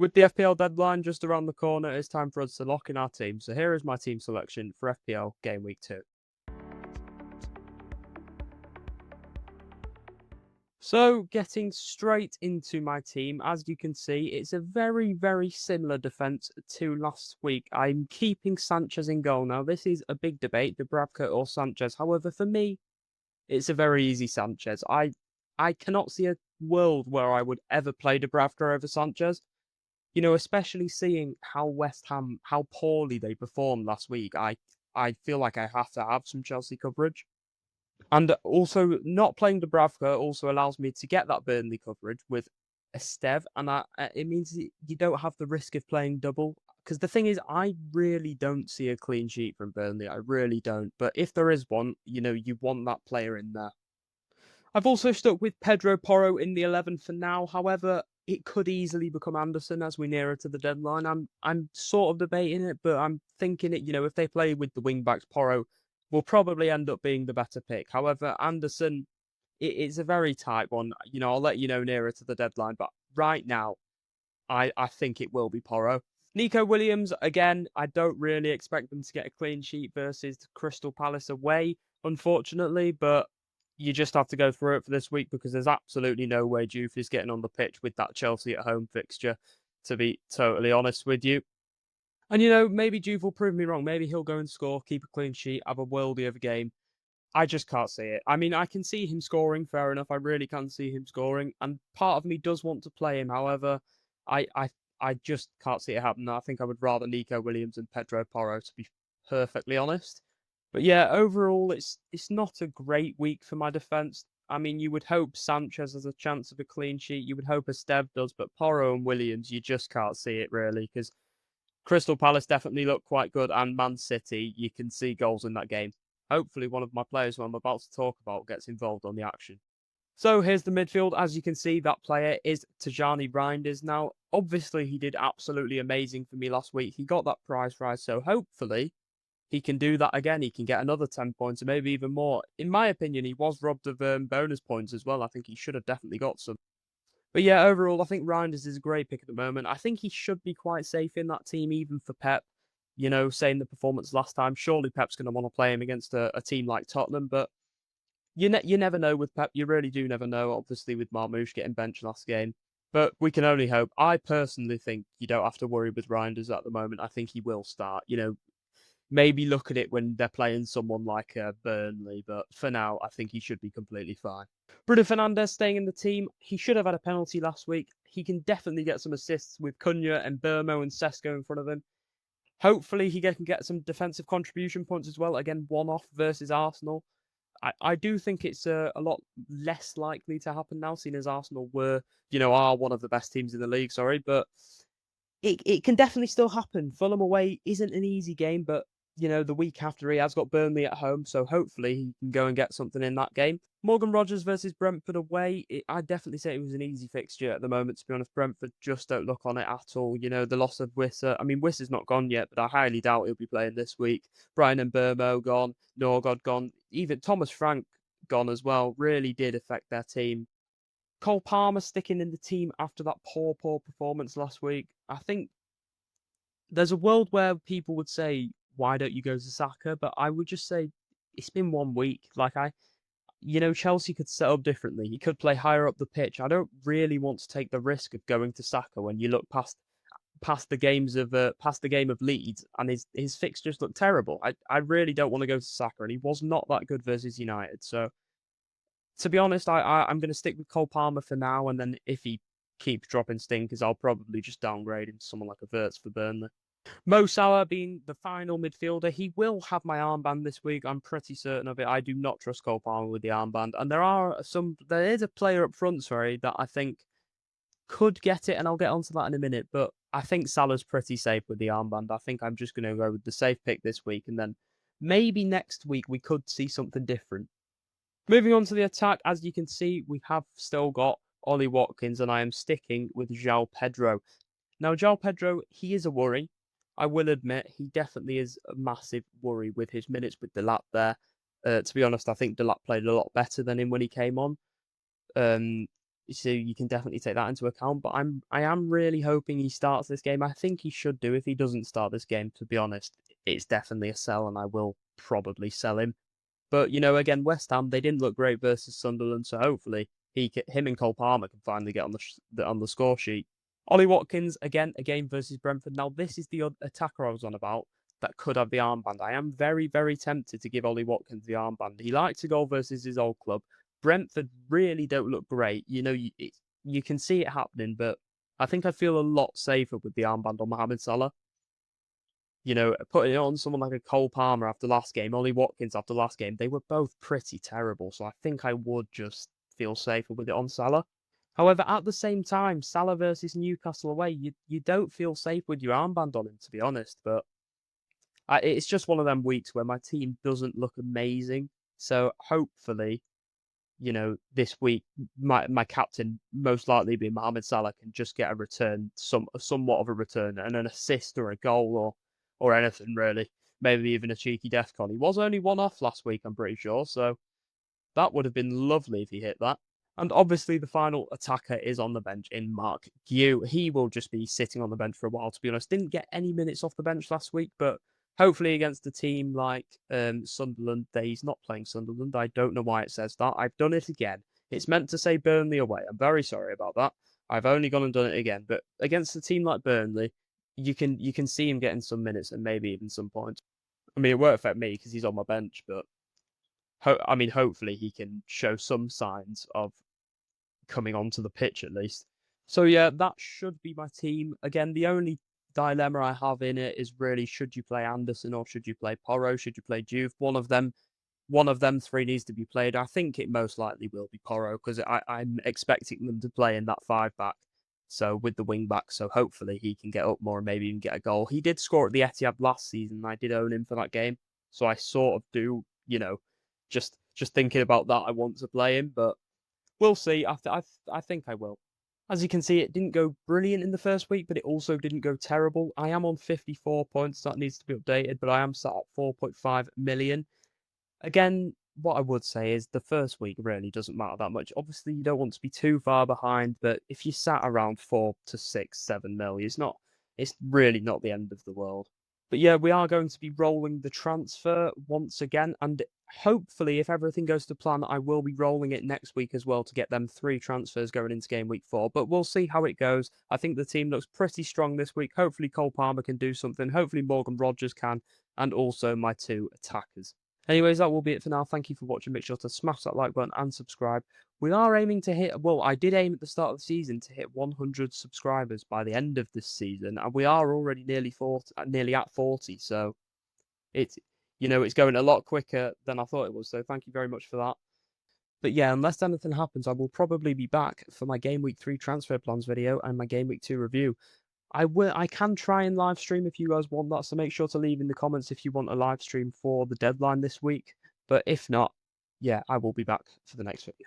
With the FPL deadline just around the corner, it's time for us to lock in our team. So here is my team selection for FPL Game Week 2. So getting straight into my team, as you can see, it's a very, very similar defence to last week. I'm keeping Sanchez in goal. Now, this is a big debate, Dubravka or Sanchez. However, for me, it's a very easy Sanchez. I cannot see a world where I would ever play Dubravka over Sanchez. You know, especially seeing how West Ham, how poorly they performed last week, I feel like I have to have some Chelsea coverage. And also, not playing Dubravka also allows me to get that Burnley coverage with Esteve, and it means you don't have the risk of playing double. Because the thing is, I really don't see a clean sheet from Burnley. I really don't. But if there is one, you know, you want that player in there. I've also stuck with Pedro Porro in the 11 for now. However, it could easily become Anderson as we nearer to the deadline. I'm sort of debating it, but I'm thinking it. You know, if they play with the wing backs, Porro will probably end up being the better pick. However, Anderson, it's a very tight one. You know, I'll let you know nearer to the deadline. But right now, I think it will be Porro. Nico Williams, again, I don't really expect them to get a clean sheet versus Crystal Palace away, unfortunately, but you just have to go through it for this week because there's absolutely no way Juve is getting on the pitch with that Chelsea at home fixture, to be totally honest with you. And you know, maybe Juve will prove me wrong. Maybe he'll go and score, keep a clean sheet, have a worldie of a game. I just can't see it. I mean, I can see him scoring, fair enough. I really can see him scoring, and part of me does want to play him. However, I I I just can't see it happen. I think I would rather Nico Williams and Pedro Porro, to be perfectly honest. But yeah, overall, it's not a great week for my defence. I mean, you would hope Sanchez has a chance of a clean sheet. You would hope Esteve does, but Porro and Williams, you just can't see it really because Crystal Palace definitely look quite good, and Man City, you can see goals in that game. Hopefully, one of my players who I'm about to talk about gets involved on the action. So here's the midfield. As you can see, that player is Tajani Reinders. Now, obviously, he did absolutely amazing for me last week. He got that prize rise, so hopefully he can do that again. He can get another 10 points, or maybe even more. In my opinion, he was robbed of bonus points as well. I think he should have definitely got some. But yeah, overall, I think Reinders is a great pick at the moment. I think he should be quite safe in that team, even for Pep. You know, saying the performance last time, surely Pep's going to want to play him against a team like Tottenham. But you never know with Pep. You really do never know. Obviously, with Marmoush getting benched last game, but we can only hope. I personally think you don't have to worry with Reinders at the moment. I think he will start. You know, maybe look at it when they're playing someone like Burnley, but for now, I think he should be completely fine. Bruno Fernandes staying in the team. He should have had a penalty last week. He can definitely get some assists with Cunha and Burmo and Sesko in front of him. Hopefully, he can get some defensive contribution points as well. Again, one off versus Arsenal. I do think it's a lot less likely to happen now, seeing as Arsenal are one of the best teams in the league, sorry, but it can definitely still happen. Fulham away isn't an easy game, but you know, the week after he has got Burnley at home, so hopefully he can go and get something in that game. Morgan Rogers versus Brentford away. I'd definitely say it was an easy fixture at the moment, to be honest. Brentford just don't look on it at all. You know, the loss of Wissa. I mean, Wissa's not gone yet, but I highly doubt he'll be playing this week. Brian and Burmo gone. Norgod gone. Even Thomas Frank gone as well. Really did affect their team. Cole Palmer sticking in the team after that poor performance last week. I think there's a world where people would say, why don't you go to Saka? But I would just say, it's been 1 week. Chelsea could set up differently. He could play higher up the pitch. I don't really want to take the risk of going to Saka when you look past the game of Leeds and his fixtures look terrible. I really don't want to go to Saka, and he was not that good versus United. So to be honest, I'm going to stick with Cole Palmer for now, and then if he keeps dropping stinkers, I'll probably just downgrade him to someone like a Verts for Burnley. Mo Salah being the final midfielder, he will have my armband this week. I'm pretty certain of it. I do not trust Cole Palmer with the armband, and there is a player up front, sorry, that I think could get it, and I'll get onto that in a minute. But I think Salah's pretty safe with the armband. I think I'm just going to go with the safe pick this week, and then maybe next week we could see something different. Moving on to the attack, as you can see, we have still got Ollie Watkins, and I am sticking with João Pedro. Now, João Pedro, he is a worry. I will admit, he definitely is a massive worry with his minutes with Delap there. To be honest, I think Delap played a lot better than him when he came on. Um, So you can definitely take that into account. But I am really hoping he starts this game. I think he should do. If he doesn't start this game, to be honest, it's definitely a sell, and I will probably sell him. But again, West Ham, they didn't look great versus Sunderland, so hopefully him and Cole Palmer can finally get on the score sheet. Ollie Watkins again, a game versus Brentford. Now this is the attacker I was on about that could have the armband. I am very, very tempted to give Ollie Watkins the armband. He likes to go versus his old club. Brentford really don't look great. You can see it happening, but I think I feel a lot safer with the armband on Mohamed Salah. Putting it on someone like a Cole Palmer after last game, Ollie Watkins after last game, they were both pretty terrible. So I think I would just feel safer with it on Salah. However, at the same time, Salah versus Newcastle away, you don't feel safe with your armband on him, to be honest. But it's just one of them weeks where my team doesn't look amazing. So hopefully, this week, my captain, most likely being Mohamed Salah, can just get a return, somewhat of a return, and an assist or a goal or anything really. Maybe even a cheeky defcon. He was only one off last week, I'm pretty sure, so that would have been lovely if he hit that. And obviously, the final attacker is on the bench in Mark Gue. He will just be sitting on the bench for a while, to be honest. Didn't get any minutes off the bench last week, but hopefully against a team like Sunderland, he's not playing Sunderland. I don't know why it says that. I've done it again. It's meant to say Burnley away. I'm very sorry about that. I've only gone and done it again. But against a team like Burnley, you can see him getting some minutes and maybe even some points. I mean, it won't affect me because he's on my bench, but hopefully he can show some signs of coming onto the pitch at least. So yeah, that should be my team. Again, the only dilemma I have in it is really, should you play Anderson or should you play Porro? Should you play Juve? One of them three needs to be played. I think it most likely will be Porro because I'm expecting them to play in that five back. So with the wing back, so hopefully he can get up more and maybe even get a goal. He did score at the Etihad last season. I did own him for that game, so I sort of do, just thinking about that. I want to play him, but we'll see. I think I will. As you can see, it didn't go brilliant in the first week, but it also didn't go terrible. I am on 54 points. That needs to be updated, but I am sat at 4.5 million. Again, what I would say is the first week really doesn't matter that much. Obviously, you don't want to be too far behind, but if you sat around 4 to 6, 7 mil, it's really not the end of the world. But yeah, we are going to be rolling the transfer once again, and hopefully, if everything goes to plan, I will be rolling it next week as well to get them 3 transfers going into game week 4. But we'll see how it goes. I think the team looks pretty strong this week. Hopefully, Cole Palmer can do something. Hopefully, Morgan Rogers can, and also my 2 attackers. Anyways, that will be it for now. Thank you for watching. Make sure to smash that like button and subscribe. We are aiming to hit, well, I did aim at the start of the season to hit 100 subscribers by the end of this season, and we are already nearly at 40. So it's going a lot quicker than I thought it was. So thank you very much for that. But yeah, unless anything happens, I will probably be back for my Game Week 3 transfer plans video and my Game Week 2 review. I can try and live stream if you guys want that, so make sure to leave in the comments if you want a live stream for the deadline this week. But if not, yeah, I will be back for the next video.